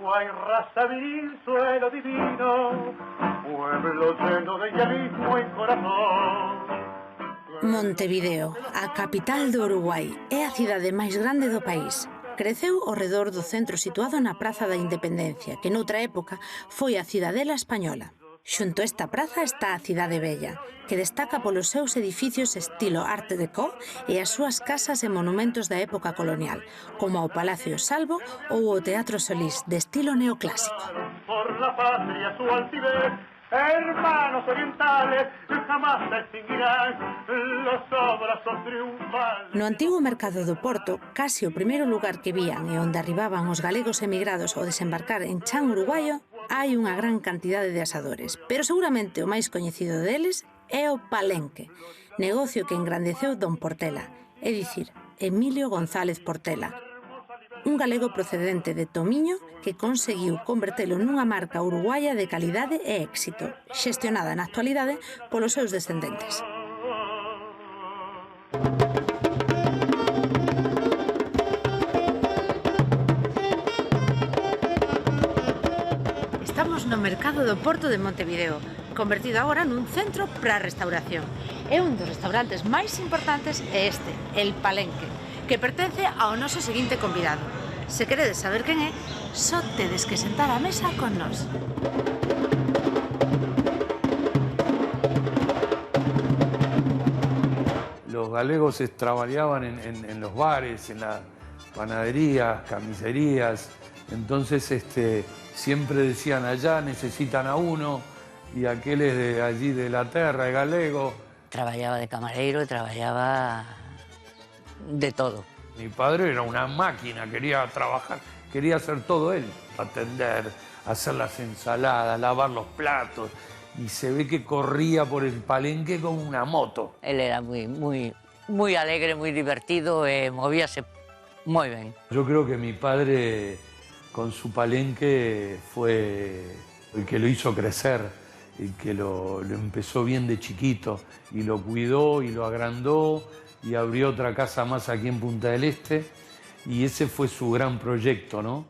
Uruguay, raza viril, suelo divino, pueblo lleno de idealismo y corazón. Montevideo, a capital do Uruguai, é a cidade máis grande do país. Creceu ao redor do centro situado na Praza da Independencia, que noutra época foi a Cidadela Española. Xunto a esta praza está a Cidade Vella, que destaca polos seus edificios estilo Art Deco e as súas casas e monumentos da época colonial, como o Palacio Salvo ou o Teatro Solís, de estilo neoclásico. Por la patria su altivez, hermanos orientales, jamás se extinguirán los abrazos triunfales. No antigo mercado do Porto, case o primeiro lugar que vían e onde arribaban os galegos emigrados ao desembarcar en chan uruguayo, hai unha gran cantidade de asadores, pero seguramente o máis coñecido deles é o Palenque, negocio que engrandeceu Don Portela, é dicir, Emilio González Portela, un galego procedente de Tomiño que conseguiu convertelo nunha marca uruguaya de calidade e éxito, xestionada na actualidade polos seus descendentes. Estamos no mercado do Porto de Montevideo, convertido agora nun centro para a restauración. É un dos restaurantes máis importantes é este, El Palenque, que pertence ao noso seguinte convidado. Se queredes saber quen é, só tedes que sentar á mesa con nós. Los galegos trabajaban en los bares, en las panaderías, camiserías, entonces siempre decían allá necesitan a uno y aquel es de allí de la tierra, es galego. Trabajaba de camarero y trabajaba de todo. Mi padre era una máquina, quería trabajar, quería hacer todo él, atender, hacer las ensaladas, lavar los platos, y se ve que corría por el Palenque como una moto. Él era muy alegre, muy divertido, movíase muy bien. Yo creo que mi padre con su Palenque fue el que lo hizo crecer, el que lo empezó bien de chiquito y lo cuidó y lo agrandó y abrió otra casa más aquí en Punta del Este y ese fue su gran proyecto, ¿no?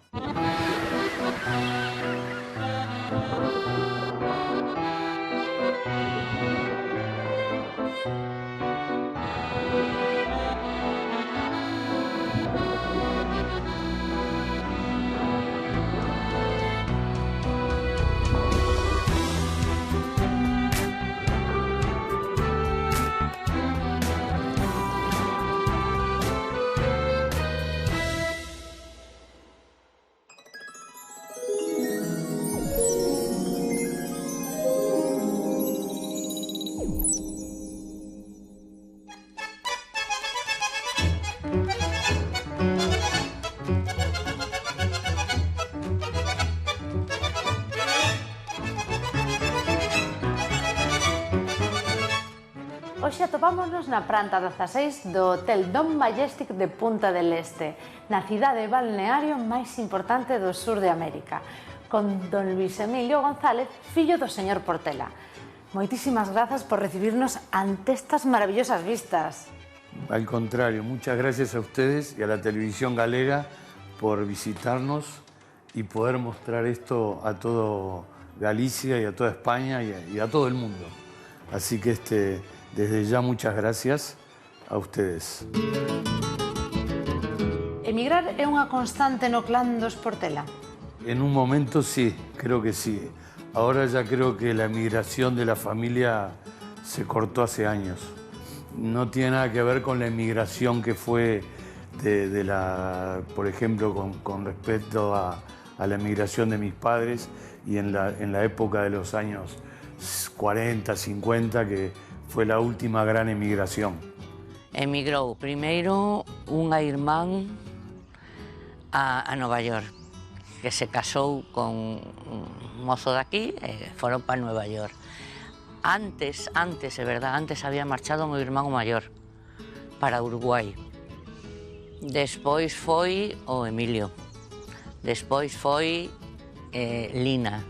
Hoxe atopámonos na planta 16 do Hotel Don Majestic de Punta del Este, na cidade balneario máis importante do sur de América, con don Luis Emilio González, fillo do señor Portela. Moitísimas grazas por recibirnos ante estas maravillosas vistas. Al contrario, muchas gracias a ustedes y a la televisión galega por visitarnos y poder mostrar esto a todo Galicia y a toda España y a todo el mundo. Así que desde ya muchas gracias a ustedes. Emigrar é unha constante no clan dos Portela? En un momento sí, creo que sí. Ahora ya creo que la emigración de la familia se cortó hace años. No tiene nada que ver con la emigración que fue por ejemplo, con respecto a la emigración de mis padres y en la época de los años 40, 50, que fue la última gran emigración. Emigrou primeiro unha irmán a Nova York, que se casou con un mozo daqui e foron para Nova York. Antes, é verdad, antes había marchado o meu irmán maior para Uruguai. Despois foi o Emilio. Despois foi Lina,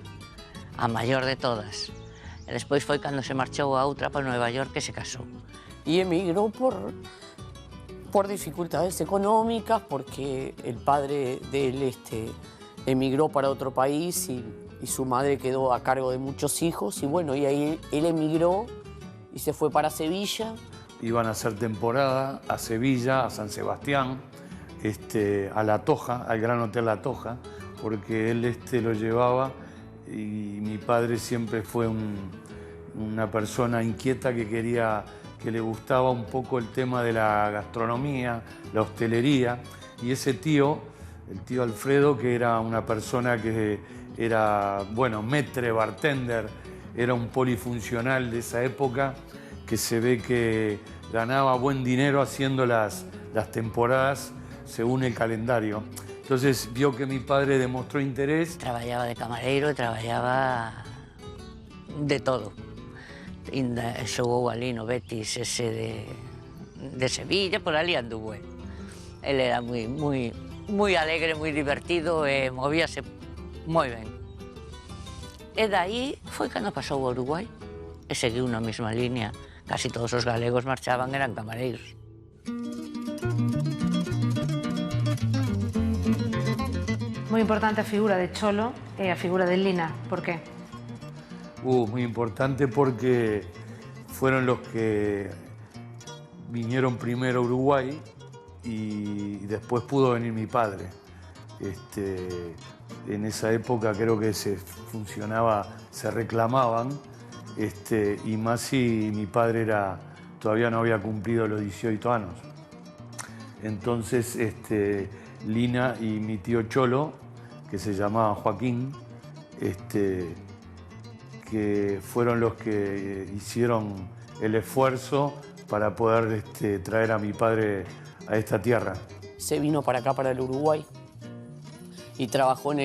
a maior de todas. E despois foi cando se marchou a outra para Nova York que se casou. Y emigró por dificultades económicas, porque el padre de él emigró para otro país y su madre quedó a cargo de muchos hijos. Y bueno, y ahí él emigró y se fue para Sevilla. Iban a hacer temporada a Sevilla, a San Sebastián, a La Toja, al Gran Hotel La Toja, porque él lo llevaba y mi padre siempre fue una persona inquieta que le gustaba un poco el tema de la gastronomía, la hostelería, y ese tío, el tío Alfredo, que era una persona que era, bueno, maître, bartender, era un polifuncional de esa época, que se ve que ganaba buen dinero haciendo las temporadas según el calendario. Entonces vio que mi padre demostró interés. Trabajaba de camarero e trabajaba de todo. Xogou ali no Betis ese de Sevilla, por ali anduvo. Él era moi alegre, moi divertido e movíase moi ben. E dai foi cando pasou ao Uruguai e seguiu na mesma línea. Casi todos os galegos marchaban, eran camareiros. Moi importante a figura de Cholo e a figura de Lina. Por qué? Muy importante porque fueron los que vinieron primero a Uruguay y después pudo venir mi padre. En esa época creo que se funcionaba, se reclamaban, y más si mi padre todavía no había cumplido los 18 años. Entonces Lina y mi tío Cholo, que se llamaba Joaquín, que fueron los que hicieron el esfuerzo para poder traer a mi padre a esta tierra. Se vino para acá, para el Uruguay, y trabajó en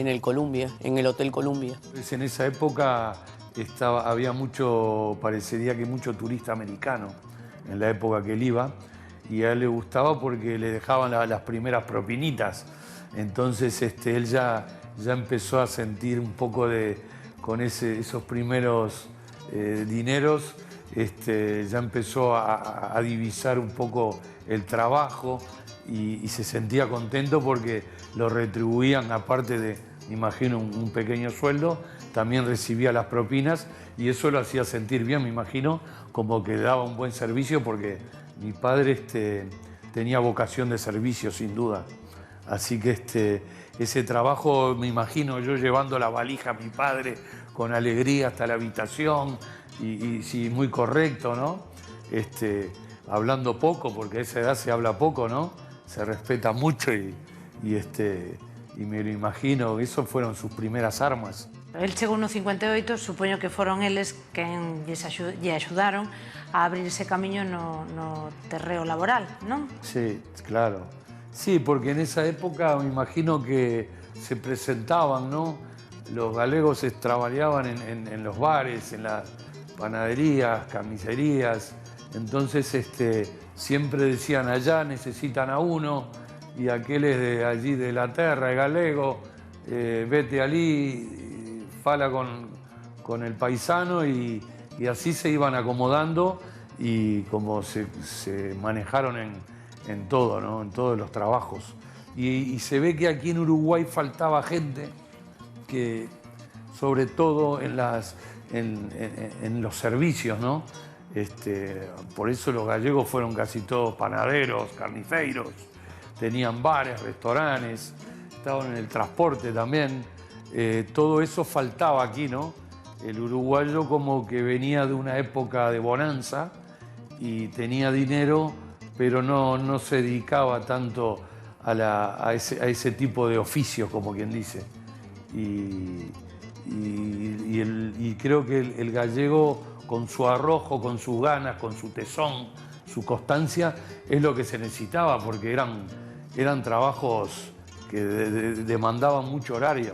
el Columbia, en el Hotel Columbia. En esa época había parecería que mucho turista americano en la época que él iba, y a él le gustaba porque le dejaban las primeras propinitas. Entonces él ya empezó a sentir un poco con esos primeros dineros, ya empezó a divisar un poco el trabajo y se sentía contento porque lo retribuían, aparte de, me imagino, un pequeño sueldo, también recibía las propinas y eso lo hacía sentir bien, me imagino, como que daba un buen servicio porque mi padre tenía vocación de servicio, sin duda. Así que ese trabajo, me imagino yo llevando la valija a mi padre con alegría hasta la habitación y sí, muy correcto, ¿no? Hablando poco, porque a esa edad se habla poco, ¿no? Se respeta mucho y me lo imagino, eso fueron sus primeras armas. El chegou no 58, supoño que foron eles quen lle axudaron a abrir ese camiño no terreo laboral, non? Sí, claro. Sí, porque en esa época me imagino que se presentaban, ¿no? Los galegos trabajaban en los bares, en las panaderías, carnicerías. Entonces siempre decían, allá necesitan a uno, y aquel es de allí de la tierra, el galego, vete allí, fala con el paisano, y así se iban acomodando y como se manejaron en todo, ¿no? En todos los trabajos. Y se ve que aquí en Uruguay faltaba gente que, sobre todo en los servicios, ¿no? Por eso los gallegos fueron casi todos panaderos, carniceros, tenían bares, restaurantes, estaban en el transporte también. Todo eso faltaba aquí, ¿no? El uruguayo como que venía de una época de bonanza y tenía dinero, pero no se dedicaba tanto a ese tipo de oficios, como quien dice. Y creo que el gallego, con su arrojo, con sus ganas, con su tesón, su constancia, es lo que se necesitaba, porque eran trabajos que demandaban mucho horario.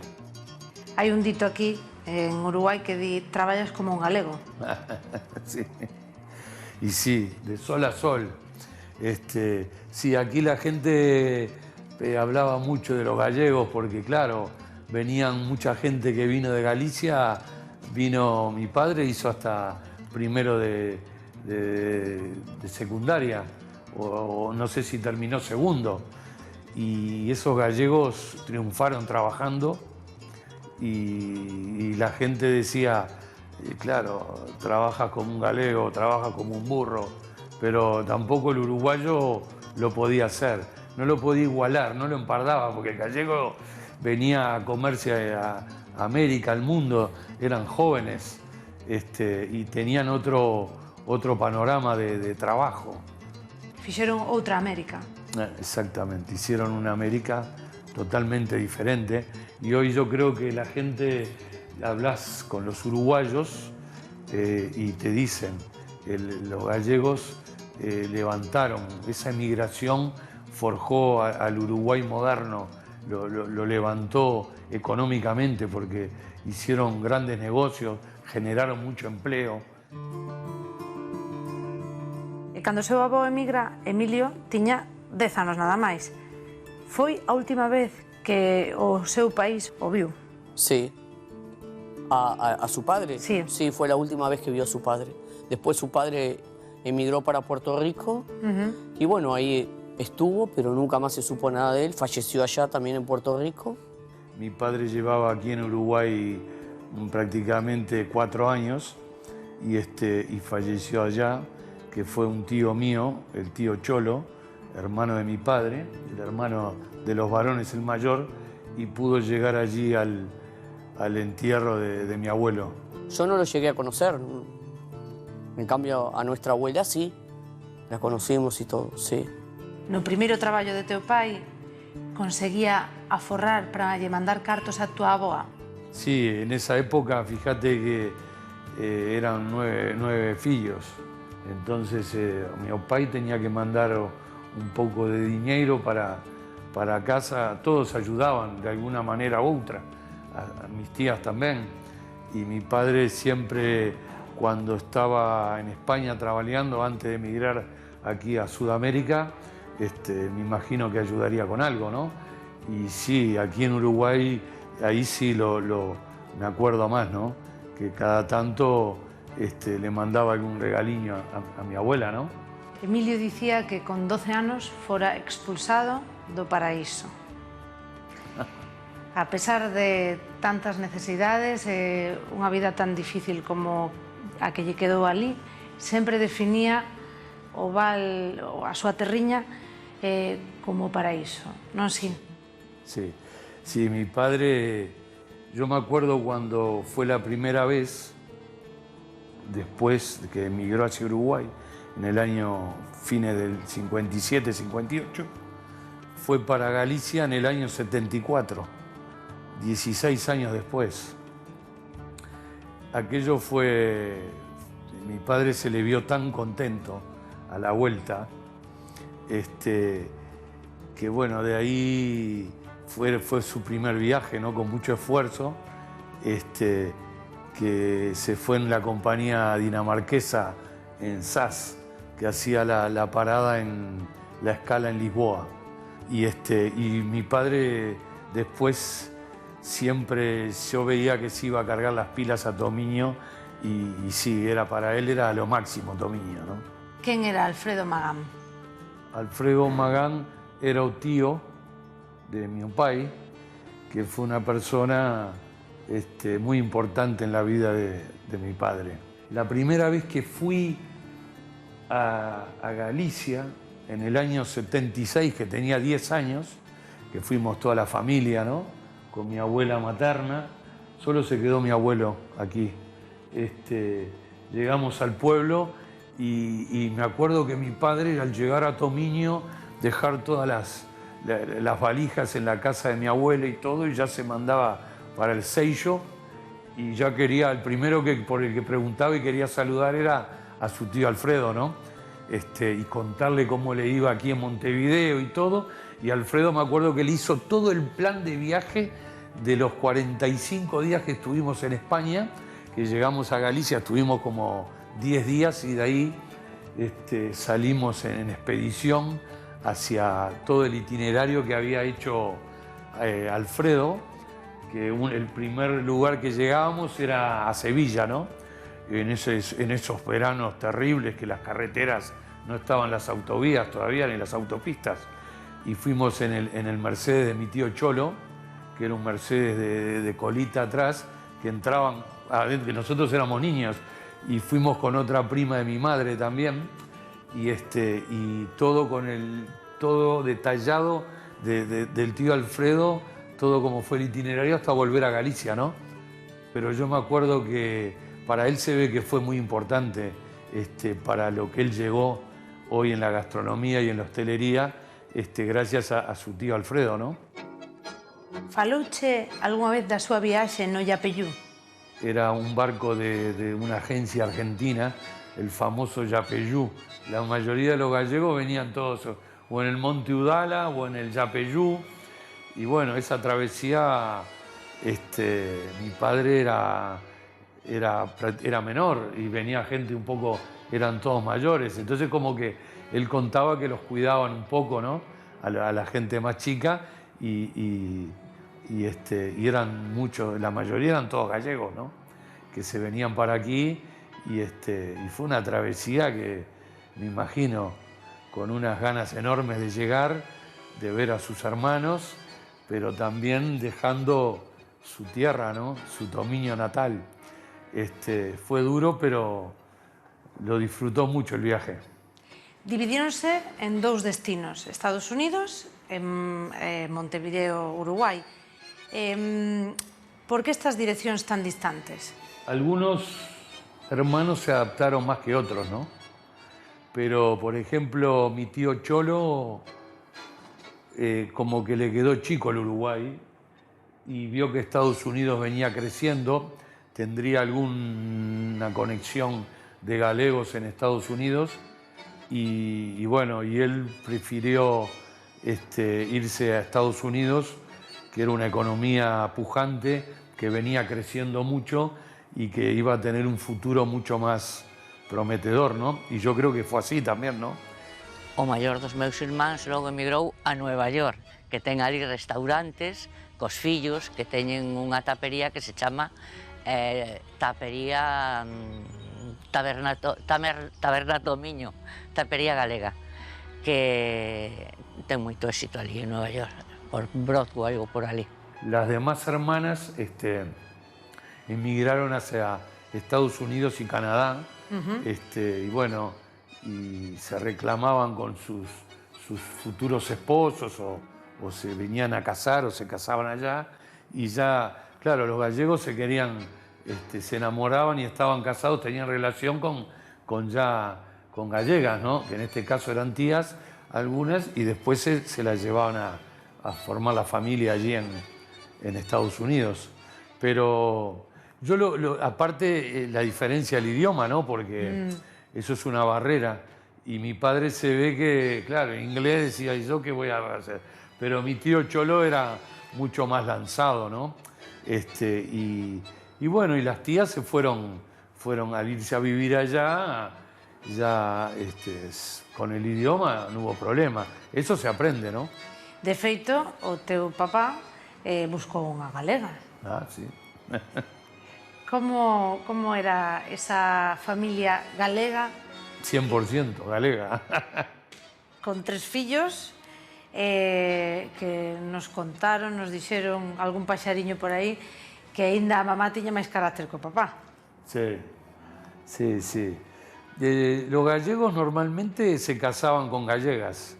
Hai un dito aquí en Uruguai que di traballas como un galego. Sí. Y sí, de sol a sol. Sí, aquí la gente hablaba mucho de los gallegos porque, claro, venían mucha gente que vino de Galicia. Vino mi padre, hizo hasta primero de secundaria, o no sé si terminó segundo. y esos gallegos triunfaron trabajando y la gente decía, claro, trabajas como un galego, trabajas como un burro, pero tampoco el uruguayo lo podía hacer, no lo podía igualar, no lo empardaba, porque el gallego venía a comerse a América, al mundo, eran jóvenes y tenían otro panorama de trabajo. Fixeron outra América. Exactamente, hicieron una América totalmente diferente y hoy yo creo que la gente, hablas con los uruguayos y te dicen, los gallegos levantaron, esa emigración forjó al Uruguay moderno, lo levantó económicamente porque hicieron grandes negocios, generaron mucho empleo. E cando seu avó emigra, Emilio tiña 10 anos nada máis. Foi a última vez que o seu país o viu? Sí. ¿A su padre? Sí. Sí, fue la última vez que vio a su padre. Después su padre emigró para Puerto Rico y bueno, ahí estuvo, pero nunca más se supo nada de él. Falleció allá también en Puerto Rico. Mi padre llevaba aquí en Uruguay prácticamente 4 años y falleció allá, que fue un tío mío, el tío Cholo, hermano de mi padre, el hermano de los varones, el mayor, y pudo llegar allí al entierro de mi abuelo. Yo no lo llegué a conocer. En cambio, a nuestra abuela sí, la conocimos y todo, sí. No primeiro traballo de teu pai, conseguía aforrar para lle mandar cartos a tua avoa? Sí, en esa época, fíjate que eran 9 fillos. Entonces, mi pai tenía que mandar un poco de dinero para casa. Todos ayudaban de alguna manera u otra, a mis tías también. Y mi padre siempre, cuando estaba en España trabajando, antes de emigrar aquí a Sudamérica, me imagino que ayudaría con algo, ¿no? Y sí, aquí en Uruguay, ahí sí me acuerdo más, ¿no? Que cada tanto le mandaba algún regaliño a mi abuela, ¿no? Emilio dicía que con 12 anos fora expulsado do paraíso. A pesar de tantas necesidades e unha vida tan difícil como a que lle quedou ali, sempre definía o val, a súa terriña, como paraíso, non si? Sí, sí, mi padre, yo me acuerdo cuando fue la primera vez, después de que emigró hacia Uruguay, en el año fines del 57, 58, fue para Galicia en el año 74, 16 años después. Aquello fue, mi padre se le vio tan contento a la vuelta, que bueno, de ahí fue su primer viaje, ¿no? Con mucho esfuerzo, que se fue en la compañía dinamarquesa en SAS, que hacía la parada en la escala en Lisboa. Y mi padre después siempre, yo veía que se iba a cargar las pilas a Tomiño y sí, para él era lo máximo Tomiño, ¿no? Quen era Alfredo Magán? Alfredo Magán era un tío de mi pai, que fue una persona muy importante en la vida de mi padre. La primera vez que fui a Galicia, en el año 76, que tenía 10 años, que fuimos toda la familia, ¿no? Con mi abuela materna, solo se quedó mi abuelo aquí. Llegamos al pueblo y me acuerdo que mi padre, al llegar a Tomiño, dejar todas las valijas en la casa de mi abuela y todo, y ya se mandaba para el Seixo, y ya quería, el primero por el que preguntaba y quería saludar era a su tío Alfredo, ¿no? Y contarle cómo le iba aquí en Montevideo y todo, y Alfredo me acuerdo que le hizo todo el plan de viaje de los 45 días que estuvimos en España, que llegamos a Galicia, estuvimos como 10 días y de ahí salimos en expedición hacia todo el itinerario que había hecho Alfredo, que el primer lugar que llegábamos era a Sevilla, ¿no? En esos veranos terribles que las carreteras no estaban las autovías todavía ni las autopistas. y fuimos en el Mercedes de mi tío Cholo, que era un Mercedes de colita atrás, que entraban, que nosotros éramos niños, y fuimos con otra prima de mi madre también, y todo todo detallado del tío Alfredo, todo como fue el itinerario hasta volver a Galicia, ¿no? Pero yo me acuerdo que para él se ve que fue muy importante para lo que él llegó hoy en la gastronomía y en la hostelería, gracias a su tío Alfredo, ¿no? Falouche algunha vez da súa viaxe no Yapeyú? Era un barco de una agencia argentina, el famoso Yapeyú. La mayoría de los gallegos venían todos o en el Monte Udala o en el Yapeyú. Y bueno, esa travesía, mi padre era menor y venía gente un poco, eran todos mayores. Entonces como que él contaba que los cuidaban un poco, ¿no? A la gente más chica y eran muchos, la mayoría eran todos gallegos, ¿no? Que se venían para aquí y fue una travesía que me imagino con unas ganas enormes de llegar, de ver a sus hermanos, pero también dejando su tierra, ¿no? Su dominio natal. Fue duro, pero lo disfrutó mucho el viaje. Dividíronse en dous destinos, Estados Unidos e Montevideo, Uruguai. Por que estas direccións tan distantes? Algunos hermanos se adaptaron más que otros, ¿no? Pero, por ejemplo, mi tío Cholo, como que le quedó chico el Uruguay y vio que Estados Unidos venía creciendo, tendría alguna conexión de galegos en Estados Unidos y bueno, y él prefirió irse a Estados Unidos, que era una economía pujante, que venía creciendo mucho y que iba a tener un futuro mucho más prometedor, ¿no? Y yo creo que fue así también, ¿no? O maior dos meus irmáns logo emigrou a Nueva York, que ten ali restaurantes cos fillos que teñen unha tapería que se chama Tapería Taberna Tomiño, tapería galega, que ten moito éxito ali en Nueva York, por Broadway ou por ali. Las demás hermanas emigraron hacia Estados Unidos y Canadá, y bueno, y se reclamaban con sus futuros esposos o se venían a casar o se casaban allá y ya, claro, los gallegos se querían, se enamoraban y estaban casados, tenían relación con gallegas, ¿no? Que en este caso eran tías algunas y después se las llevaban a formar la familia allí en Estados Unidos. Pero yo aparte la diferencia del idioma, ¿no? Porque eso es una barrera. Y mi padre se ve que, claro, en inglés decía, ¿y yo qué voy a hacer? Pero mi tío Cholo era mucho más lanzado, ¿no? Y bueno, y las tías se fueron al irse a vivir allá, ya con el idioma no hubo problema. Eso se aprende, ¿no? De feito, o teu papá buscou unha galega. Ah, sí. Como era esa familia galega? 100% galega. Con 3 fillos que nos contaron, nos dixeron algún paxariño por aí que aínda a mamá tiña máis carácter que o papá. Sí, sí, sí. Los gallegos normalmente se casaban con gallegas.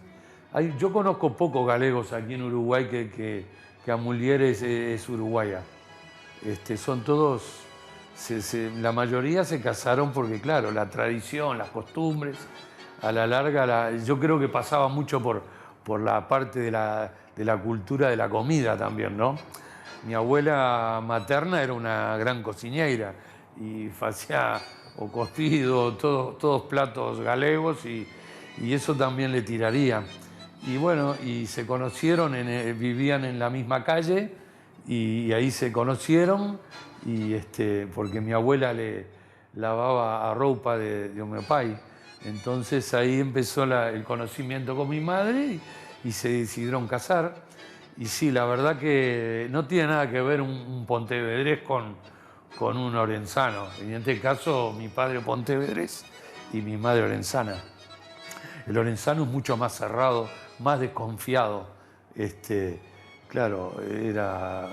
Yo conozco pocos galegos aquí en Uruguay que a muller es uruguaya. Son todos, la mayoría se casaron porque, claro, la tradición, las costumbres, a la larga, yo creo que pasaba mucho por la parte de la cultura de la comida también, ¿no? Mi abuela materna era una gran cocinera y hacía o cocido, todos platos galegos y eso también le tiraría. Y bueno, y se conocieron, vivían en la misma calle y ahí se conocieron y porque mi abuela le lavaba a ropa de meu pai. Entonces ahí empezó el conocimiento con mi madre y se decidieron casar. Y sí, la verdad que no tiene nada que ver un pontevedrés con un orensano. En este caso, mi padre pontevedrés y mi madre orensana. El orensano es mucho más cerrado más desconfiado. Claro, era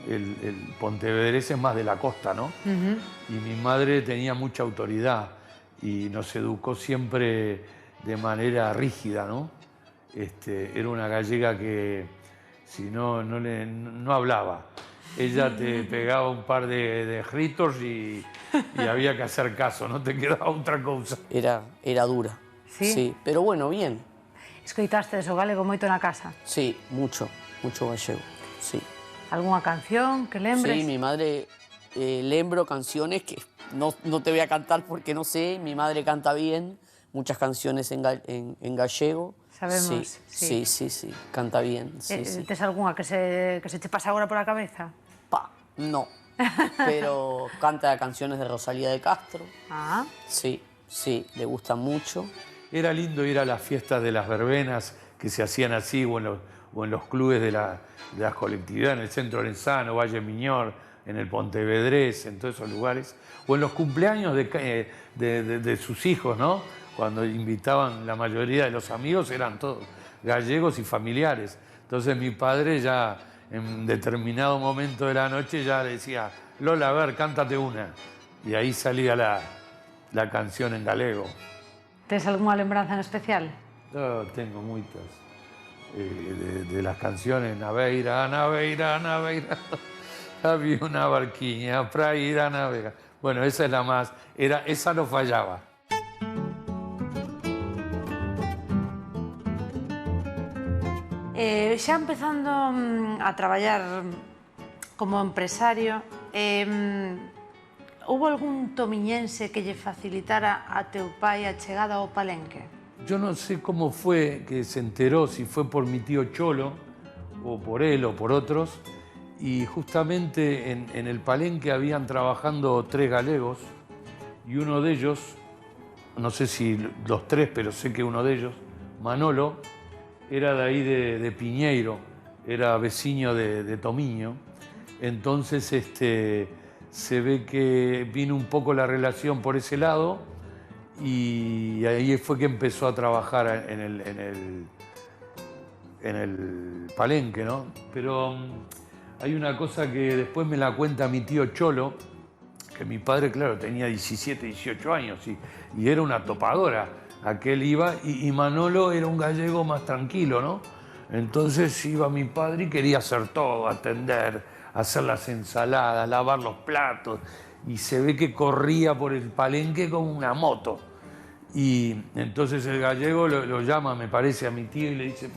el pontevedrés es más de la costa, ¿no? Y mi madre tenía mucha autoridad y nos educó siempre de manera rígida, ¿no? Era una gallega que si no hablaba. Ella te pegaba un par de gritos y había que hacer caso, no te quedaba otra cosa. Era dura, Sí? sí, pero bueno, bien. Escoitastes o galego moito na casa? Sí, mucho gallego, sí. Algunha canción que lembres? Sí, mi madre, lembro canciones que no te voy a cantar porque no sé, mi madre canta bien, muchas canciones en gallego. Sabemos, sí, canta bien. Sí, sí. Tes algunha que se te pasa agora pola cabeza? No, pero canta canciones de Rosalía de Castro. Ah. Sí, le gusta mucho. Era lindo ir a las fiestas de las verbenas que se hacían así o en los clubes de las colectividades, en el Centro Lenzano, Valle Miñor, en el Pontevedrés, en todos esos lugares. O en los cumpleaños de sus hijos, ¿no? Cuando invitaban, la mayoría de los amigos eran todos gallegos y familiares. Entonces mi padre ya en determinado momento de la noche ya le decía, Lola, a ver, cántate una. Y ahí salía la canción en galego. Tes algunha lembranza en especial? Yo tengo muchas de las canciones. Naveira, naveira, naveira. Había una barquiña para ir a navegar. Bueno, esa es la más. Esa no fallaba. Xa empezando a traballar como empresario, houve algún tomiñense que lle facilitara a teu pai a chegada ao Palenque? Yo no sé cómo fue que se enteró, si fue por mi tío Cholo, o por él, o por otros, y justamente en el Palenque habían trabajando 3 galegos, y uno de ellos, no sé si los 3, pero sé que uno de ellos, Manolo, era de ahí de Piñeiro, era vecino de Tomiño. Entonces se ve que vino un poco la relación por ese lado y ahí fue que empezó a trabajar en el Palenque, ¿no? Pero hay una cosa que después me la cuenta mi tío Cholo, que mi padre, claro, tenía 17, 18 años y era una topadora. Aquel iba y Manolo era un gallego más tranquilo, ¿no? Entonces iba mi padre y quería hacer todo, atender, hacer las ensaladas, lavar los platos. Y se ve que corría por el Palenque como una moto. Y entonces el gallego lo llama, me parece, a mi tío y le dice,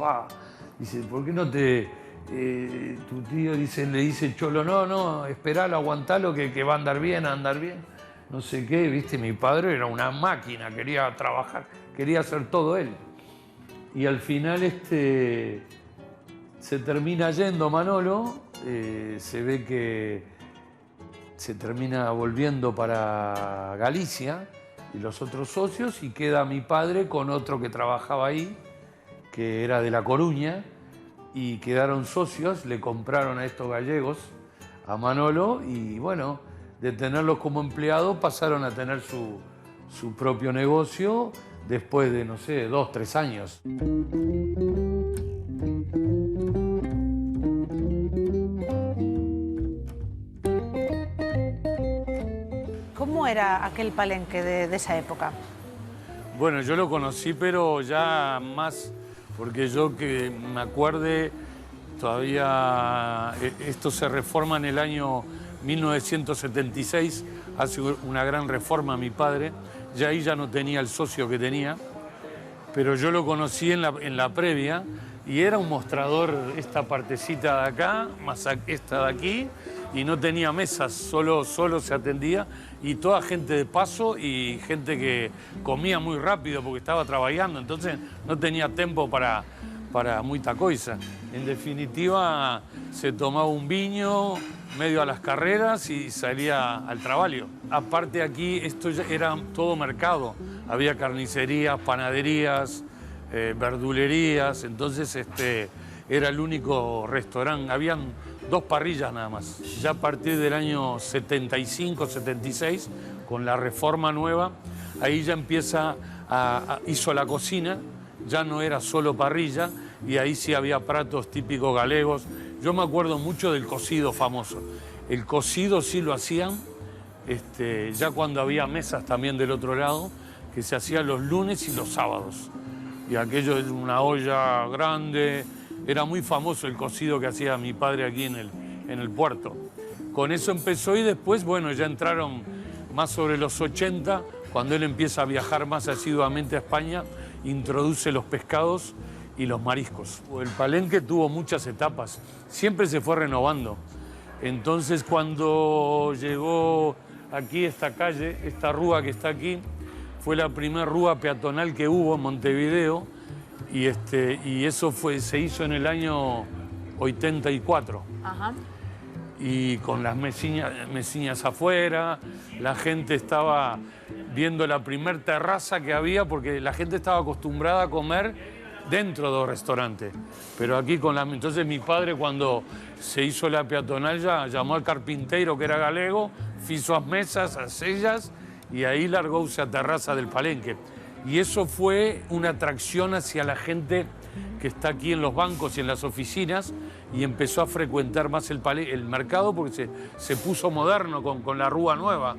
dice, ¿por qué no tu tío le dice Cholo, no, esperalo, aguantalo, que va a andar bien, no sé qué, viste, mi padre era una máquina, quería trabajar, quería hacer todo él. Y al final se termina yendo Manolo, se ve que se termina volviendo para Galicia y los otros socios y queda mi padre con otro que trabajaba ahí, que era de La Coruña, y quedaron socios, le compraron a estos gallegos, a Manolo, y bueno, de tenerlos como empleados pasaron a tener su propio negocio después de, no sé, 2, 3 años. ¿Cómo era aquel Palenque de esa época? Bueno, yo lo conocí, pero ya más, porque yo que me acuerde, todavía esto se reforma en el año 1976, hace una gran reforma mi padre, ya ahí ya no tenía el socio que tenía, pero yo lo conocí en la previa y era un mostrador, esta partecita de acá, más esta de aquí, y no tenía mesas, solo se atendía, y toda gente de paso y gente que comía muy rápido porque estaba trabajando, entonces no tenía tiempo para mucha cosa. En definitiva, se tomaba un viño medio a las carreras y salía al trabajo. Aparte aquí, esto ya era todo mercado. Había carnicerías, panaderías, verdulerías, entonces era el único restaurante. Habían 2 parrillas nada más. Ya a partir del año 75, 76, con la reforma nueva, ahí ya empieza hizo la cocina ya no era solo parrilla, y ahí sí había platos típicos galegos. Yo me acuerdo mucho del cocido famoso. El cocido sí lo hacían ya cuando había mesas también del otro lado, que se hacía los lunes y los sábados. Y aquello es una olla grande. Era muy famoso el cocido que hacía mi padre aquí en el puerto. Con eso empezó y después, bueno, ya entraron más sobre los 80, cuando él empieza a viajar más asiduamente a España, introduce los pescados y los mariscos. El palenque tuvo muchas etapas, siempre se fue renovando. Entonces, cuando llegó aquí esta calle, esta rúa que está aquí, fue la primera rúa peatonal que hubo en Montevideo, y eso se hizo en el año 84. Ajá. Y con las mesinas afuera, la gente estaba viendo la primer terraza que había, porque la gente estaba acostumbrada a comer dentro de los restaurantes. Pero aquí entonces mi padre, cuando se hizo la peatonal, ya llamó al carpintero, que era galego, hizo las mesas, las sillas, y ahí largóse a terraza del palenque. Y eso fue una atracción hacia la gente que está aquí en los bancos y en las oficinas, y empezó a frecuentar más el mercado, porque se puso moderno con la rúa nueva.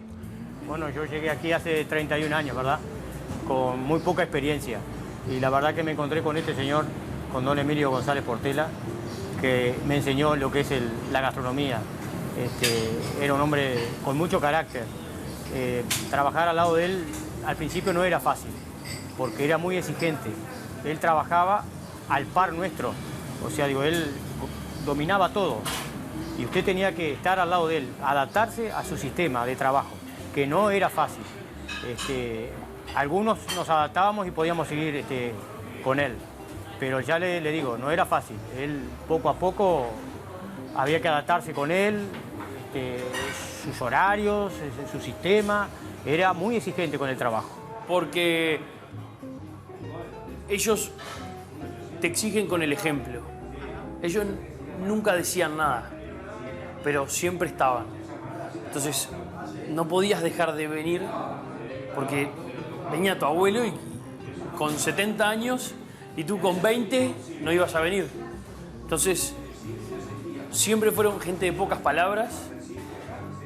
Bueno, yo llegué aquí hace 31 años, ¿verdad? Con muy poca experiencia. Y la verdad que me encontré con este señor, con don Emilio González Portela, que me enseñó lo que es la gastronomía. Era un hombre con mucho carácter. Trabajar al lado de él al principio no era fácil, porque era muy exigente. Él trabajaba al par nuestro, o sea, digo, él dominaba todo. Y usted tenía que estar al lado de él, adaptarse a su sistema de trabajo, que no era fácil. Algunos nos adaptábamos y podíamos seguir con él, pero ya le digo, no era fácil. Él poco a poco había que adaptarse con él, sus horarios, su sistema. Era muy exigente con el trabajo. Porque ellos te exigen con el ejemplo. Ellos nunca decían nada, pero siempre estaban. Entonces, no podías dejar de venir, porque venía tu abuelo y con 70 años y tú con 20 no ibas a venir. Entonces, siempre fueron gente de pocas palabras,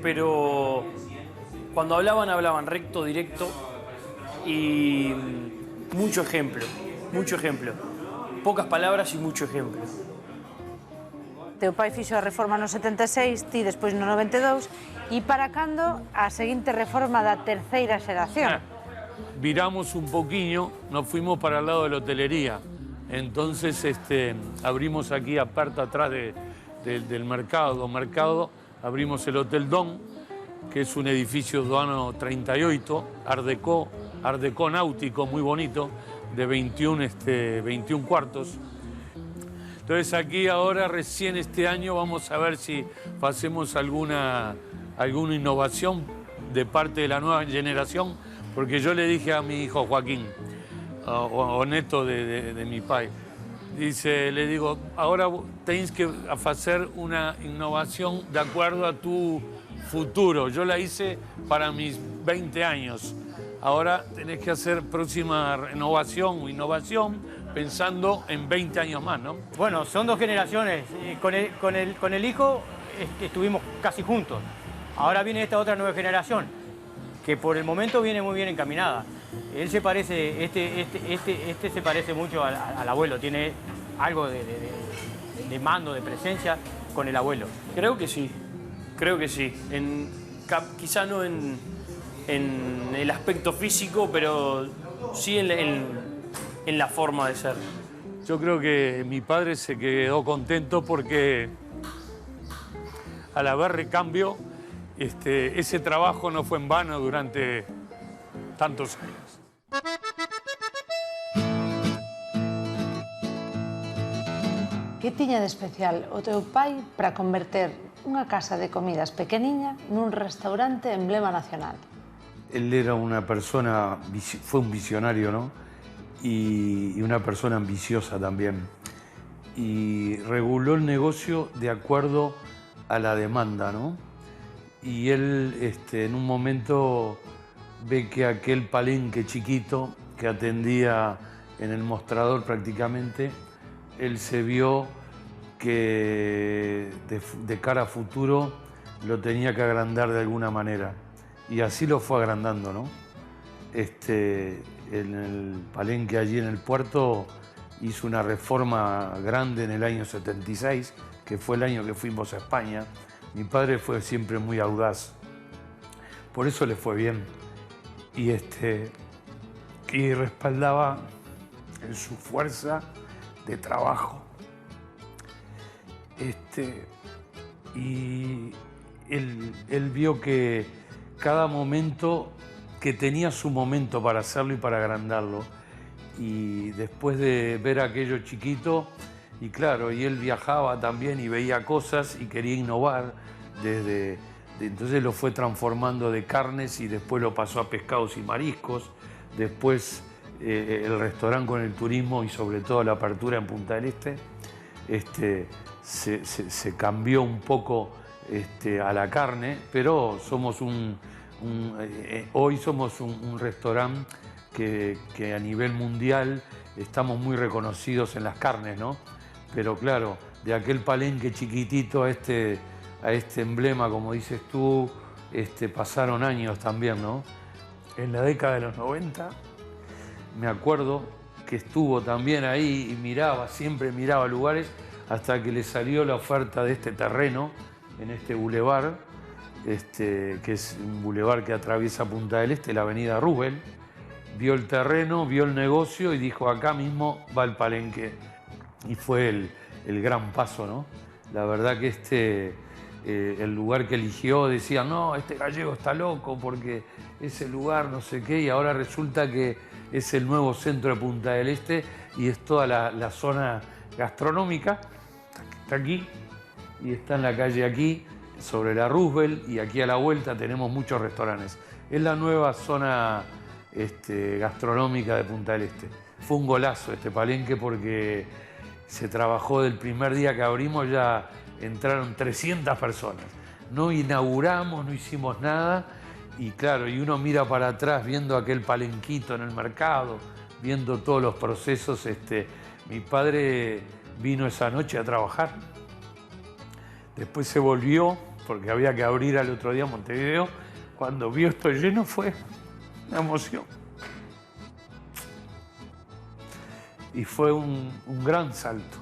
pero cuando hablaban recto, directo, y mucho ejemplo, mucho ejemplo. Pocas palabras y mucho ejemplo. Teu pai fixo a reforma no 76, ti despois no 92, e para cando a seguinte reforma da terceira xeración? Viramos un poquillo, nos fuimos para el lado de la hotelería. Entonces abrimos aquí, aparte atrás del mercado, abrimos el Hotel Don, que es un edificio do ano 38, Art Deco náutico, muy bonito, de 21 cuartos. Entonces aquí ahora, recién este año, vamos a ver si hacemos alguna innovación de parte de la nueva generación, porque yo le dije a mi hijo Joaquín, o neto de mi pai, le digo, ahora tenéis que hacer una innovación de acuerdo a tu futuro. Yo la hice para mis 20 años. Ahora tenés que hacer próxima renovación o innovación pensando en 20 años más, ¿no? Bueno, son dos generaciones. Con el hijo estuvimos casi juntos. Ahora viene esta otra nueva generación, que por el momento viene muy bien encaminada. Él se parece, este se parece mucho al abuelo, tiene algo de mando, de presencia con el abuelo. Creo que sí, quizá no en el aspecto físico, pero sí en la forma de ser. Yo creo que mi padre se quedó contento porque al haber recambio, ese trabajo no fue en vano durante tantos años. Que tiña de especial o teu pai para converter unha casa de comidas pequeniña nun restaurante emblema nacional? Él era una persona, fue un visionario, ¿no? Y una persona ambiciosa también. Y reguló el negocio de acuerdo a la demanda, ¿no? Y él en un momento ve que aquel palenque chiquito que atendía en el mostrador prácticamente, él se vio que de cara a futuro lo tenía que agrandar de alguna manera. Y así lo fue agrandando, ¿no? En el palenque allí en el puerto hizo una reforma grande en el año 76, que fue el año que fuimos a España. Mi padre fue siempre muy audaz, por eso le fue bien. Y respaldaba en su fuerza de trabajo. Y él vio que cada momento, que tenía su momento para hacerlo y para agrandarlo. Y después de ver aquello chiquito, y claro, y él viajaba también y veía cosas y quería innovar entonces lo fue transformando de carnes y después lo pasó a pescados y mariscos. Después el restaurante con el turismo y sobre todo la apertura en Punta del Este, se cambió un poco a la carne, pero somos hoy somos un restaurante que a nivel mundial estamos muy reconocidos en las carnes, ¿no? Pero claro, de aquel palenque chiquitito a este emblema, como dices tú, pasaron años también, ¿no? En la década de los 90, me acuerdo que estuvo también ahí y siempre miraba lugares, hasta que le salió la oferta de este terreno, en este bulevar, que es un bulevar que atraviesa Punta del Este, la avenida Roosevelt. Vio el terreno, vio el negocio y dijo, acá mismo va el palenque. Y fue el gran paso, ¿no? La verdad que el lugar que eligió, decía, no, este gallego está loco porque ese lugar no sé qué, y ahora resulta que es el nuevo centro de Punta del Este y es toda la zona gastronómica, está aquí y está en la calle aquí, sobre la Roosevelt, y aquí a la vuelta tenemos muchos restaurantes. Es la nueva zona gastronómica de Punta del Este. Fue un golazo este palenque porque se trabajó del primer día que abrimos, ya entraron 300 personas. No inauguramos, no hicimos nada, y claro, y uno mira para atrás viendo aquel palenquito en el mercado, viendo todos los procesos. Mi padre vino esa noche a trabajar, después se volvió porque había que abrir al otro día Montevideo. Cuando vio esto lleno fue una emoción. Y fue un gran salto.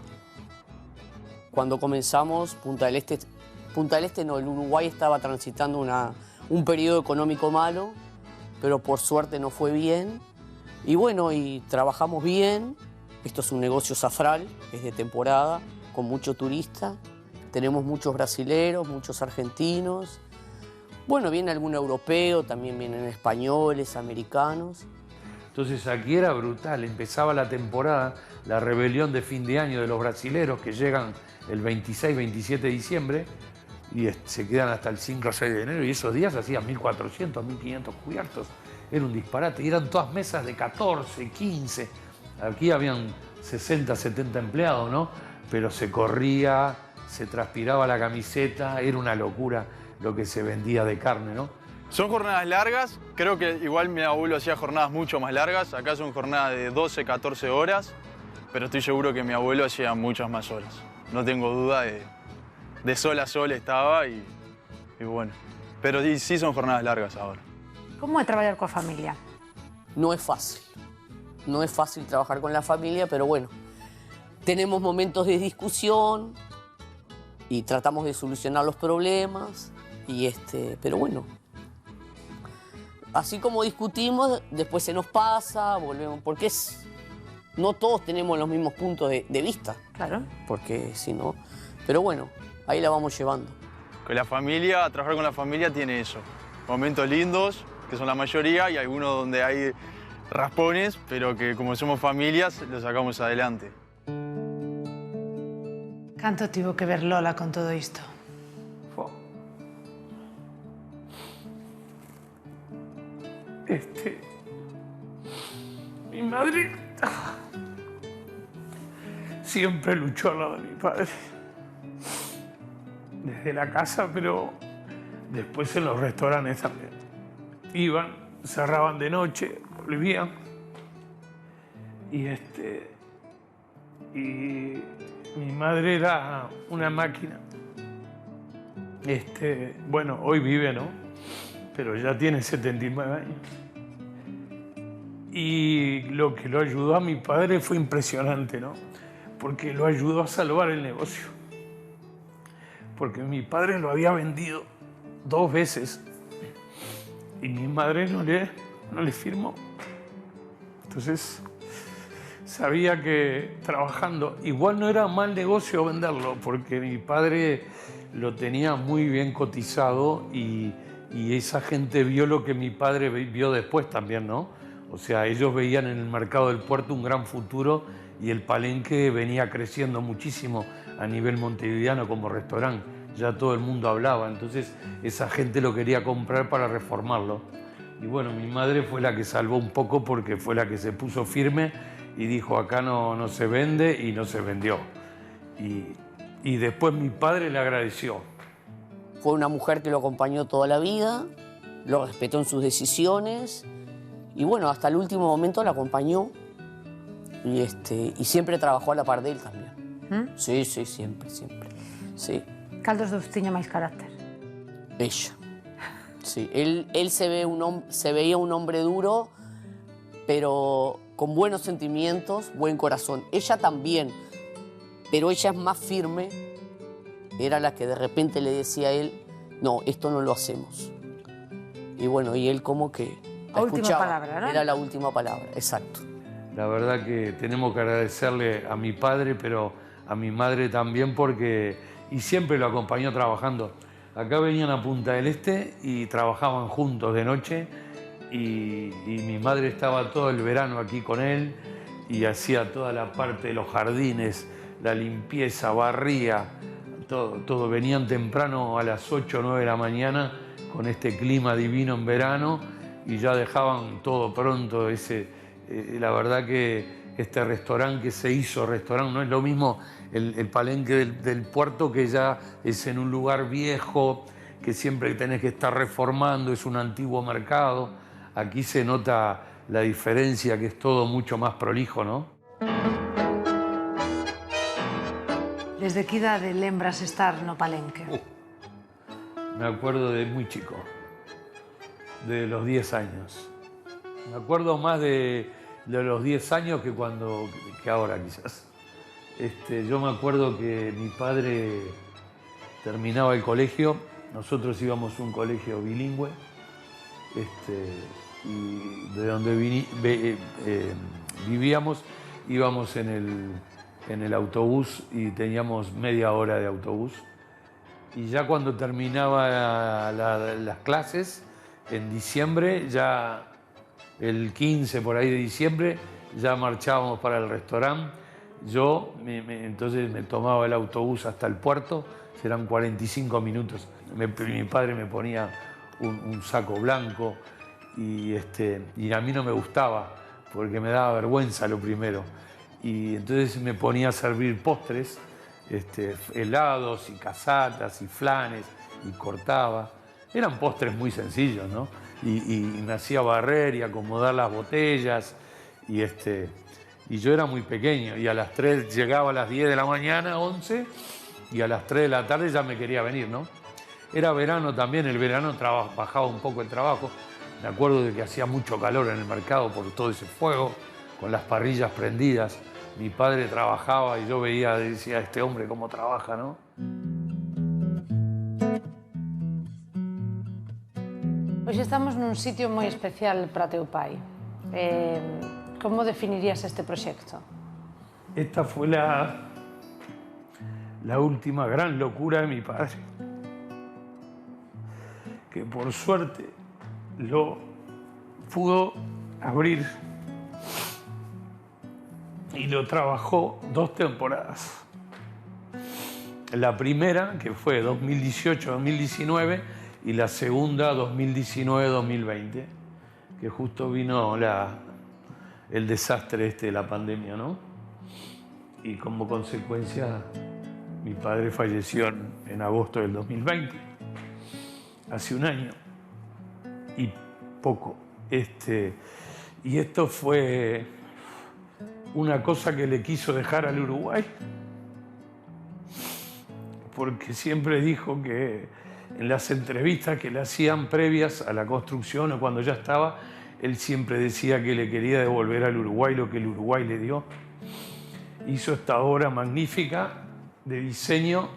Cuando comenzamos, Punta del Este no, el Uruguay estaba transitando un periodo económico malo, pero por suerte no fue bien. Y bueno, y trabajamos bien. Esto es un negocio zafral, es de temporada, con mucho turista. Tenemos muchos brasileros, muchos argentinos. Bueno, viene algún europeo, también vienen españoles, americanos. Entonces aquí era brutal, empezaba la temporada, la rebelión de fin de año de los brasileros que llegan el 26, 27 de diciembre y se quedan hasta el 5 o 6 de enero, y esos días hacían 1.400, 1.500 cubiertos. Era un disparate, y eran todas mesas de 14, 15. Aquí habían 60, 70 empleados, ¿no? Pero se corría, se transpiraba la camiseta, era una locura lo que se vendía de carne, ¿no? Son jornadas largas, creo que igual mi abuelo hacía jornadas mucho más largas. Acá son jornadas de 12, 14 horas, pero estoy seguro que mi abuelo hacía muchas más horas. No tengo duda de sol a sol estaba y bueno. Pero sí son jornadas largas ahora. Como é traballar coa familia? No es fácil. No es fácil trabajar con la familia, pero bueno, tenemos momentos de discusión y tratamos de solucionar los problemas. Pero bueno, así como discutimos, después se nos pasa, volvemos, porque no todos tenemos los mismos puntos de vista. Claro. Porque si no, pero bueno, ahí la vamos llevando. Que trabajar con la familia tiene eso. Momentos lindos, que son la mayoría, y algunos donde hay raspones, pero que como somos familias, los sacamos adelante. Canto tivo que ver Lola con todo isto? Mi madre siempre luchó al lado de mi padre. Desde la casa, pero después en los restaurantes también. Iban, cerraban de noche, volvían. Y mi madre era una máquina. Bueno, hoy vive, ¿no? Pero ya tiene 79 años. Y lo que lo ayudó a mi padre fue impresionante, ¿no? Porque lo ayudó a salvar el negocio. Porque mi padre lo había vendido 2 veces y mi madre no le firmó. Entonces sabía que trabajando, igual no era mal negocio venderlo, porque mi padre lo tenía muy bien cotizado y esa gente vio lo que mi padre vio después también, ¿no? O sea, ellos veían en el mercado del puerto un gran futuro y el Palenque venía creciendo muchísimo a nivel montevideano como restaurante. Ya todo el mundo hablaba, entonces esa gente lo quería comprar para reformarlo. Y bueno, mi madre fue la que salvó un poco porque fue la que se puso firme y dijo, acá no se vende, y no se vendió. Y después mi padre le agradeció. Fue una mujer que lo acompañó toda la vida, lo respetó en sus decisiones y bueno, hasta el último momento la acompañó y siempre trabajó a la par de él también. Sí, siempre. Sí. Cal dos dous tiña máis carácter? Ella. Sí, él se veía un hombre duro, pero con buenos sentimientos, buen corazón. Ella también, pero ella es más firme. Era la que de repente le decía a él, no, esto no lo hacemos. Y bueno, y él como que la última escuchaba. palabra, ¿no? Era la última palabra, exacto. La verdad que tenemos que agradecerle a mi padre, pero a mi madre también, y siempre lo acompañó trabajando. Acá venían a Punta del Este y trabajaban juntos de noche y mi madre estaba todo el verano aquí con él y hacía toda la parte de los jardines, la limpieza, barría, todo. Venían temprano a las 8 o 9 de la mañana con este clima divino en verano y ya dejaban todo pronto. La verdad que este restaurante que se hizo restaurante no es lo mismo el Palenque del puerto, que ya es en un lugar viejo, que siempre tenés que estar reformando, es un antiguo mercado. Aquí se nota la diferencia, que es todo mucho más prolijo, ¿no? Desde que idade lembras estar no Palenque? Me acuerdo de muy chico, de los 10 años. Me acuerdo más de los 10 años que ahora quizás. Yo me acuerdo que mi padre terminaba el colegio, nosotros íbamos a un colegio bilingüe, y de donde vivíamos íbamos en el autobús y teníamos media hora de autobús. Y ya cuando terminaba las clases, en diciembre, ya el 15 por ahí de diciembre, ya marchábamos para el restaurante. Yo entonces me tomaba el autobús hasta el puerto, serán 45 minutos. Mi padre me ponía un saco blanco y a mí no me gustaba porque me daba vergüenza lo primero. Y entonces me ponía a servir postres, helados y casatas y flanes, y cortaba. Eran postres muy sencillos, ¿no? Y me hacía barrer y acomodar las botellas y yo era muy pequeño y a las 3 llegaba a las 10 de la mañana, 11, y a las 3 de la tarde ya me quería venir, ¿no? Era verano también, el verano bajaba un poco el trabajo. Me acuerdo de que hacía mucho calor en el mercado por todo ese fuego, con las parrillas prendidas. Mi padre trabajaba y yo decía, este hombre cómo trabaja, ¿no? Hoxe estamos nun sitio moi especial para teu pai. Como definirías este proxecto? Esta fue la última gran locura de mi padre, que por suerte lo pudo abrir y lo trabajó 2 temporadas. La primera, que fue 2018-2019, y la segunda 2019-2020, que justo vino el desastre de la pandemia, ¿no? Y como consecuencia, mi padre falleció en agosto del 2020, hace un año y poco. Y esto fue una cosa que le quiso dejar al Uruguay, porque siempre dijo que en las entrevistas que le hacían previas a la construcción o cuando ya estaba, él siempre decía que le quería devolver al Uruguay lo que el Uruguay le dio. Hizo esta obra magnífica de diseño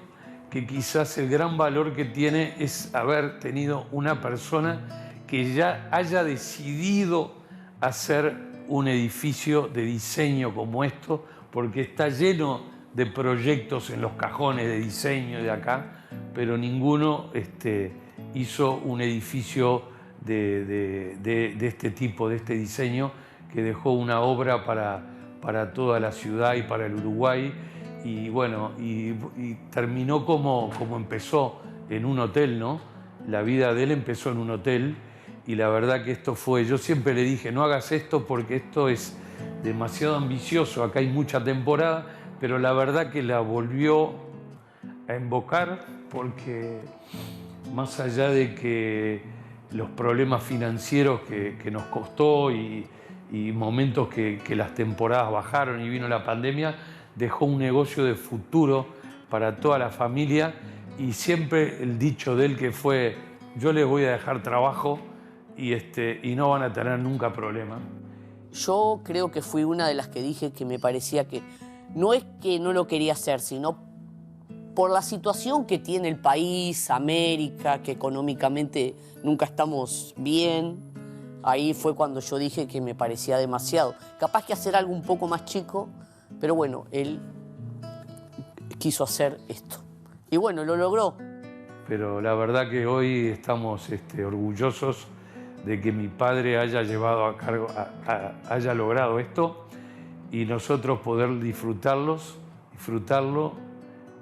que quizás el gran valor que tiene es haber tenido una persona que ya haya decidido hacer un edificio de diseño como esto, porque está lleno de proyectos en los cajones de diseño de acá, pero ninguno hizo un edificio de este tipo, de este diseño, que dejó una obra para toda la ciudad y para el Uruguay. Y bueno, y terminó como empezó, en un hotel, ¿no? La vida de él empezó en un hotel, y la verdad que esto fue, yo siempre le dije, no hagas esto porque esto es demasiado ambicioso, acá hay mucha temporada, pero la verdad que la volvió a invocar, porque más allá de que los problemas financieros que nos costó y momentos que las temporadas bajaron y vino la pandemia, dejó un negocio de futuro para toda la familia, y siempre el dicho de él que fue, yo les voy a dejar trabajo y no van a tener nunca problema. Yo creo que fui una de las que dije que me parecía que no es que no lo quería hacer, sino por la situación que tiene el país, América, que económicamente nunca estamos bien. Ahí fue cuando yo dije que me parecía demasiado. Capaz que hacer algo un poco más chico, pero bueno, él quiso hacer esto. Y bueno, lo logró. Pero la verdad que hoy estamos orgullosos de que mi padre haya llevado a cargo, haya logrado esto, y nosotros poder disfrutarlo,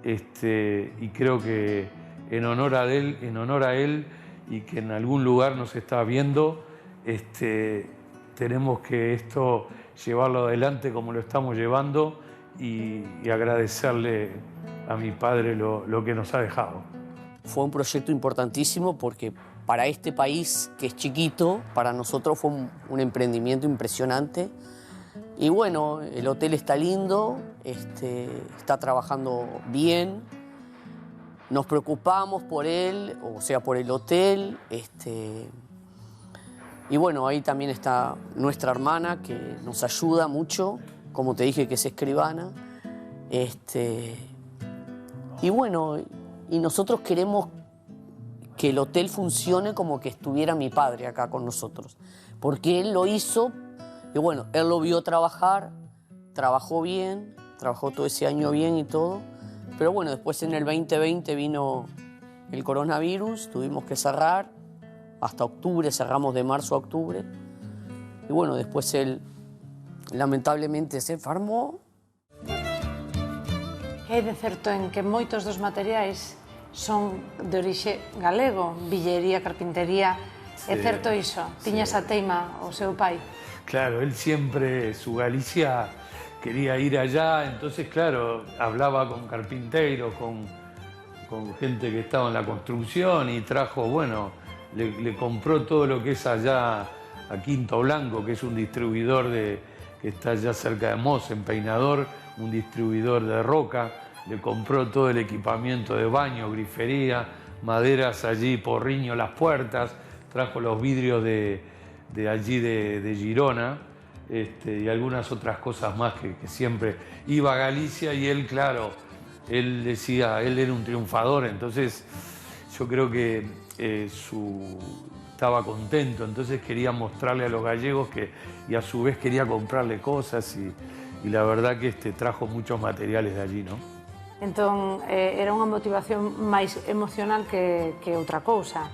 y creo que en honor a él, y que en algún lugar nos está viendo, tenemos que esto llevarlo adelante como lo estamos llevando, y agradecerle a mi padre lo que nos ha dejado. Fue un proyecto importantísimo porque para este país que es chiquito, para nosotros fue un emprendimiento impresionante. Y bueno, el hotel está lindo, está trabajando bien. Nos preocupamos por él, o sea, por el hotel. Y bueno, ahí también está nuestra hermana que nos ayuda mucho, como te dije, que es escribana. Y bueno, y nosotros queremos que el hotel funcione como que estuviera mi padre acá con nosotros. Porque él lo hizo, y bueno, él lo vio trabajar, trabajó bien, trabajó todo ese año bien y todo. Pero bueno, después en el 2020 vino el coronavirus, tuvimos que cerrar hasta octubre, cerramos de marzo a octubre. Y bueno, después él lamentablemente se enfermó. É de certo en que moitos dos materiais son de orixe galego, villería, carpintería. Sí. É certo iso? Tiña esa teima o seu pai? Claro, él siempre, su Galicia, quería ir allá, entonces claro, hablaba con carpinteros, con gente que estaba en la construcción, y trajo, bueno, le compró todo lo que es allá a Quinto Blanco, que es un distribuidor que está allá cerca de Mos, en Peinador, un distribuidor de roca. Le compró todo el equipamiento de baño, grifería, maderas allí, porriño, las puertas, trajo los vidrios de allí de Girona, y algunas otras cosas más que siempre iba a Galicia, y él, claro, él decía, él era un triunfador, entonces yo creo que estaba contento, entonces quería mostrarle a los gallegos y a su vez quería comprarle cosas, y la verdad que trajo muchos materiales de allí, ¿no? Entón, era unha motivación máis emocional que outra cousa,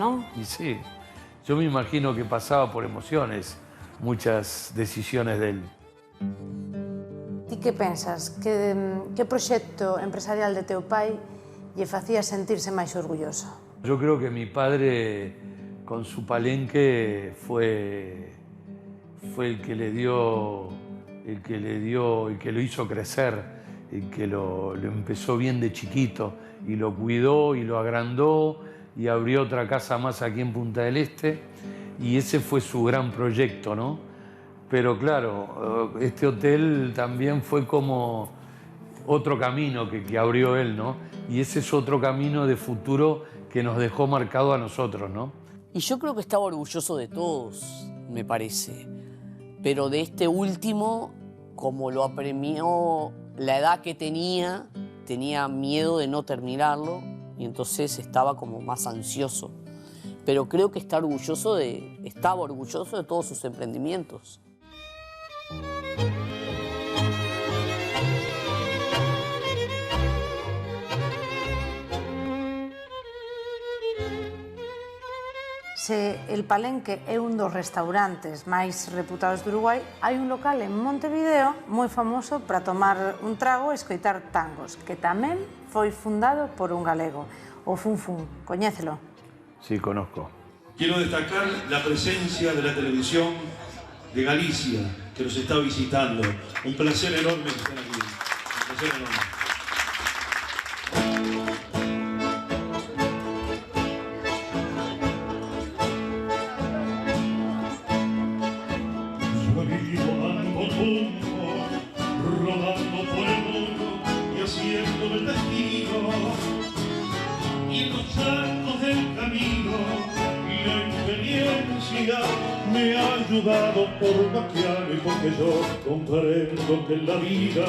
non? Y sí, yo me imagino que pasaba por emociones muchas decisiones de él. Ti que pensas? Que proxecto empresarial de teu pai lle facía sentirse máis orgulloso? Yo creo que mi padre, con su palenque, fue el que le dio, el que lo hizo crecer, el que lo empezó bien de chiquito, y lo cuidó y lo agrandó, y abrió otra casa más aquí en Punta del Este, y ese fue su gran proyecto, ¿no? Pero claro, este hotel también fue como otro camino que abrió él, ¿no? Y ese es otro camino de futuro que nos dejó marcado a nosotros, ¿no? Y yo creo que estaba orgulloso de todos, me parece. Pero de este último, como lo apremió la edad que tenía miedo de no terminarlo y entonces estaba como más ansioso. Pero creo que estaba orgulloso de todos sus emprendimientos. Se el Palenque é un dos restaurantes máis reputados de Uruguai, hai un local en Montevideo moi famoso para tomar un trago e escoitar tangos, que tamén foi fundado por un galego, o Fun Fun. Coñécelo? Sí, conozco. Quiero destacar la presencia de la televisión de Galicia, que nos está visitando. Un placer enorme que estén aquí. Un placer enorme. Rodando por el mundo y haciendo el destino, y los saltos del camino y la experiencia me ha ayudado por vaquear, y porque yo comprendo que en la vida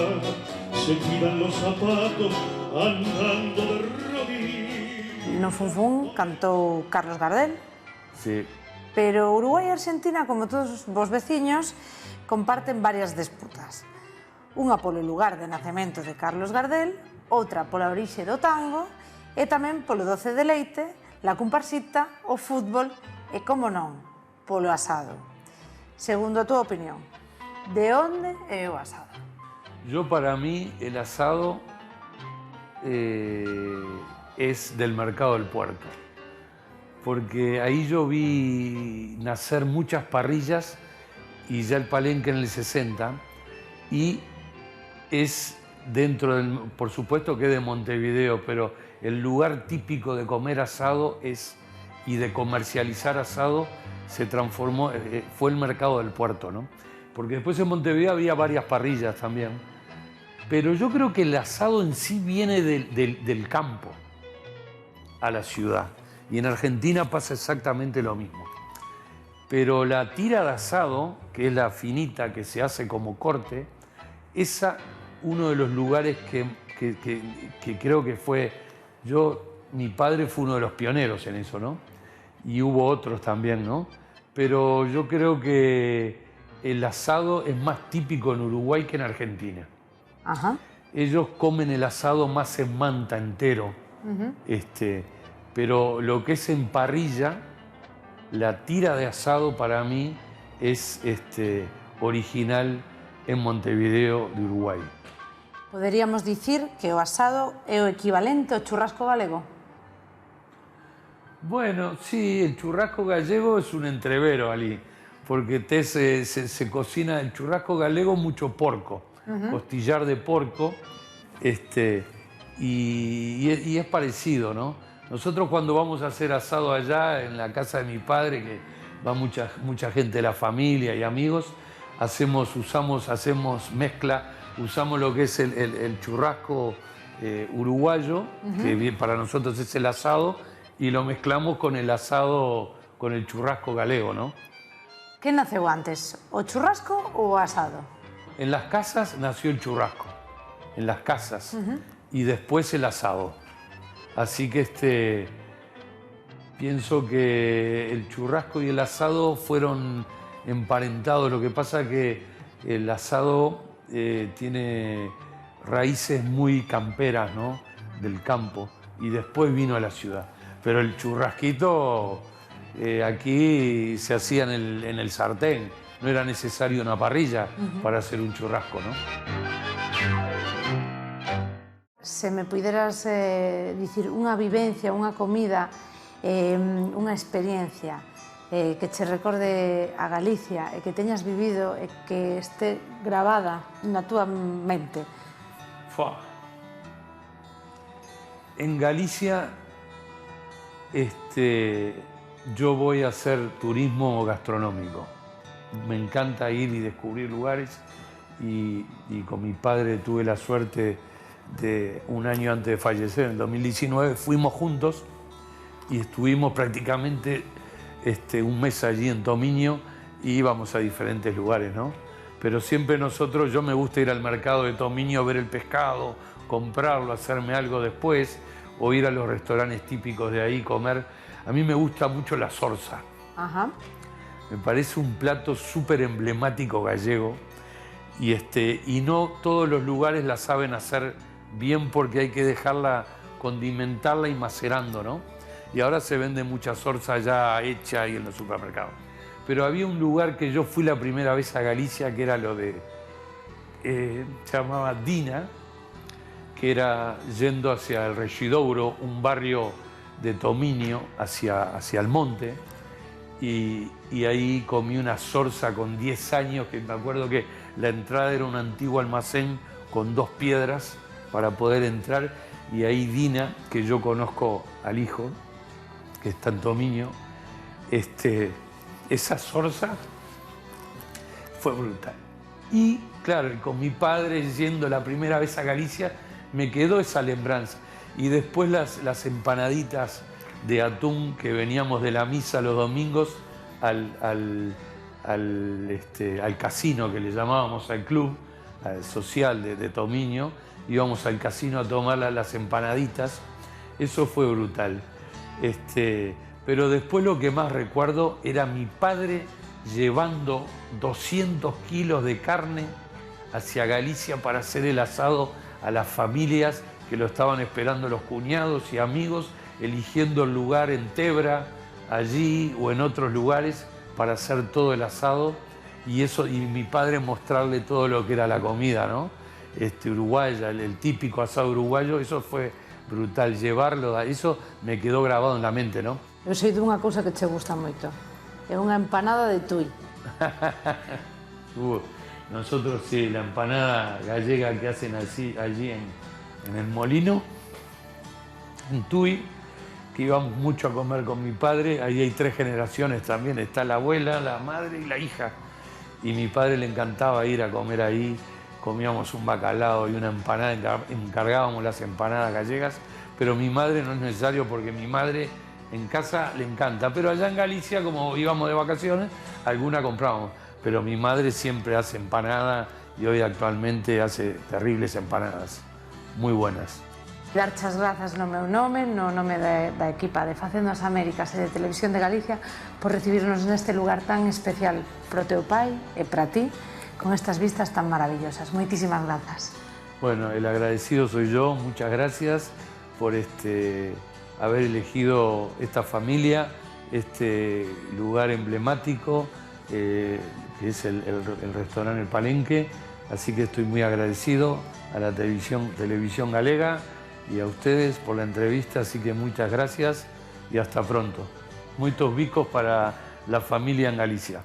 se tiran los zapatos andando de rodillas. No Fun Fun cantou Carlos Gardel. Sí. Pero Uruguai e Argentina, como todos vos veciños, comparten varias disputas. Unha polo lugar de nacemento de Carlos Gardel, outra pola orixe do tango e tamén polo doce de leite, la comparsita, o fútbol e, como non, polo asado. Segundo a túa opinión, de onde é o asado? Yo, para mí, el asado es del mercado del puerto. Porque ahí yo vi nacer muchas parrillas y ya el Palenque en el 60, y es dentro del, por supuesto que es de Montevideo, pero el lugar típico de comer asado y de comercializar asado se transformó, fue el mercado del puerto, ¿no? Porque después en Montevideo había varias parrillas también, pero yo creo que el asado en sí viene del campo a la ciudad. Y en Argentina pasa exactamente lo mismo. Pero la tira de asado, que es la finita que se hace como corte, esa uno de los lugares que creo que fue... mi padre fue uno de los pioneros en eso, ¿no? Y hubo otros también, ¿no? Pero yo creo que el asado es más típico en Uruguay que en Argentina. Ajá. Ellos comen el asado más en manta, entero. Pero lo que es en parrilla, la tira de asado para mí es original en Montevideo de Uruguay. Poderíamos dicir que o asado é o equivalente ao churrasco galego? Bueno, sí, el churrasco gallego es un entrevero, Ali, porque se cocina el churrasco galego mucho porco, costillar de porco, y es parecido, ¿no? Nosotros cuando vamos a hacer asado allá en la casa de mi padre, que va mucha gente de la familia y amigos, hacemos mezcla, usamos lo que es el churrasco uruguayo, que para nosotros es el asado, y lo mezclamos con el asado, con el churrasco galego, ¿no? Que naceu antes, o churrasco ou o asado? En las casas nació el churrasco, en las casas, y después el asado. Así que pienso que el churrasco y el asado fueron emparentados. Lo que pasa es que el asado tiene raíces muy camperas, ¿no? Del campo, y después vino a la ciudad. Pero el churrasquito aquí se hacía en el sartén. No era necesario una parrilla para hacer un churrasco, ¿no? Se me puderas dicir unha vivencia, unha comida, unha experiencia que che recorde a Galicia e que teñas vivido e que este grabada na túa mente. En Galicia yo voy a hacer turismo gastronómico. me encanta ir y descubrir lugares y con mi padre tuve la suerte de un año antes de fallecer, en 2019, fuimos juntos y estuvimos prácticamente un mes allí en Tomiño y íbamos a diferentes lugares, ¿no? Pero siempre yo me gusta ir al mercado de Tomiño a ver el pescado, comprarlo, hacerme algo después, o ir a los restaurantes típicos de ahí, comer. A mí me gusta mucho la zorza. Ajá. Me parece un plato súper emblemático gallego y no todos los lugares la saben hacer bien porque hay que dejarla, condimentarla y macerando, ¿no? Y ahora se vende mucha zorza ya hecha ahí en los supermercados. Pero había un lugar que yo fui la primera vez a Galicia, que era se llamaba Dina, que era yendo hacia el Regidouro, un barrio de Tomiño, hacia el monte, y ahí comí una zorza con 10 años, que me acuerdo que la entrada era un antiguo almacén con 2 piedras para poder entrar, y ahí Dina, que yo conozco al hijo, que está en Tomiño, esa zorza fue brutal. Y claro, con mi padre yendo la primera vez a Galicia, me quedó esa lembranza. Y después las empanaditas de atún que veníamos de la misa los domingos al casino, que le llamábamos al club social de Tomiño, íbamos al casino a tomar las empanaditas. Eso fue brutal. Pero después lo que más recuerdo era mi padre llevando 200 kilos de carne hacia Galicia para hacer el asado a las familias que lo estaban esperando, los cuñados y amigos, eligiendo el lugar en Tebra, allí o en otros lugares para hacer todo el asado y mi padre mostrarle todo lo que era la comida, ¿no? Uruguaya, el típico asado uruguayo, eso fue brutal, llevarlo, eso me quedó grabado en la mente, ¿no? Eu sei dunha cousa que che gusta moito. É unha empanada de tui. Nosotros sí, la empanada gallega que hacen allí en el molino, en Tui, que íbamos mucho a comer con mi padre. Ahí hay 3 generaciones también, está la abuela, la madre y la hija. Y mi padre le encantaba ir a comer ahí, comíamos un bacalao y una empanada, encargábamos las empanadas gallegas, pero mi madre no es necesario porque mi madre en casa le encanta, pero allá en Galicia, como íbamos de vacaciones, alguna comprábamos. Pero mi madre siempre hace empanada y hoy actualmente hace terribles empanadas, muy buenas. Darchas grazas no meu nome, no nome da equipa de Facendo as Américas e de Televisión de Galicia por recibirnos neste lugar tan especial pro teu pai e para ti, con estas vistas tan maravillosas. Moitísimas grazas. Bueno, el agradecido soy yo, muchas gracias por haber elegido esta familia, este lugar emblemático, que es el restaurante El Palenque, así que estoy muy agradecido a la televisión galega y a ustedes por la entrevista, así que muchas gracias y hasta pronto. Muchos bicos para la familia en Galicia.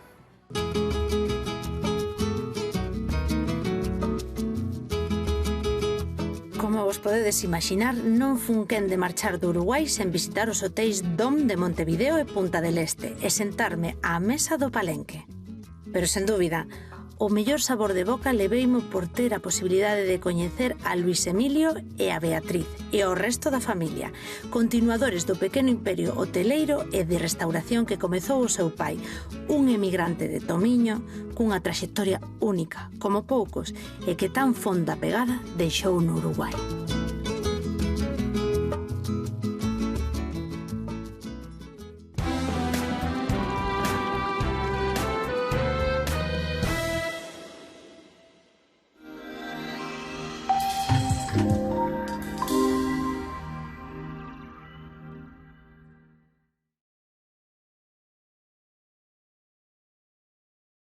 Como vos podedes imaginar, non fun quen de marchar do Uruguai sen visitar os hotéis Dom de Montevideo e Punta del Este e sentarme á mesa do Palenque. Pero, sen dúbida, o mellor sabor de boca leveimo por ter a posibilidade de coñecer a Luis Emilio e a Beatriz e ao resto da familia, continuadores do pequeno imperio hoteleiro e de restauración que comezou o seu pai, un emigrante de Tomiño cunha traxectoria única, como poucos, e que tan fonda pegada deixou no Uruguai.